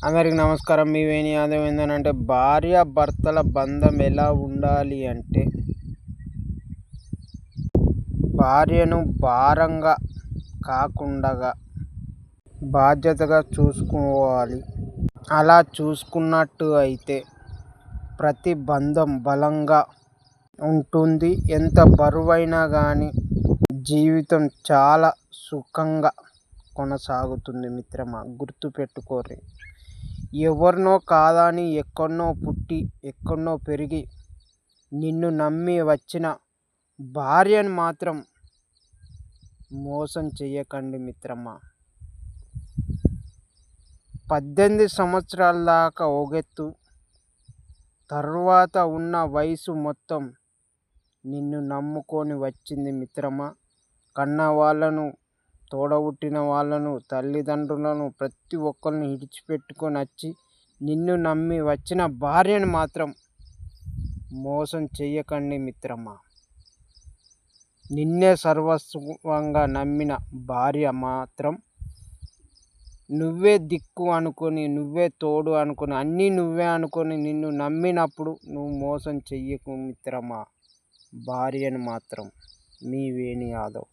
అందరికి నమస్కారం. మీ వేణి యాదవ్. ఏంటంటే భార్య భర్తల బంధం ఎలా ఉండాలి అంటే భార్యను భారంగా కాకుండా బాధ్యతగా చూసుకోవాలి. అలా చూసుకున్నట్టు అయితే ప్రతి బంధం బలంగా ఉంటుంది. ఎంత బరువైనా కానీ జీవితం చాలా సుఖంగా కొనసాగుతుంది. మిత్రమా, గుర్తుపెట్టుకోర్రి. ఎవరినో కాదని ఎక్కడనో పుట్టి ఎక్కడనో పెరిగి నిన్ను నమ్మి వచ్చిన భార్యను మాత్రం మోసం చెయ్యకండి మిత్రమా. 18 సంవత్సరాల దాకా ఒగెత్తు, తర్వాత ఉన్న వయసు మొత్తం నిన్ను నమ్ముకొని వచ్చింది మిత్రమా. కన్న వాళ్ళను, తోడబుట్టిన వాళ్ళను, తల్లిదండ్రులను ప్రతి ఒక్కరిని విడిచిపెట్టుకొని వచ్చి నిన్ను నమ్మి వచ్చిన భార్యను మాత్రం మోసం చెయ్యకండి మిత్రమా. నిన్నే సర్వస్వంగా నమ్మిన భార్య మాత్రం నువ్వే దిక్కు అనుకొని, నువ్వే తోడు అనుకొని, అన్నీ నువ్వే అనుకొని నిన్ను నమ్మినప్పుడు నువ్వు మోసం చెయ్యకు మిత్రమా భార్యను మాత్రం. మీ వేణి యాదవ్.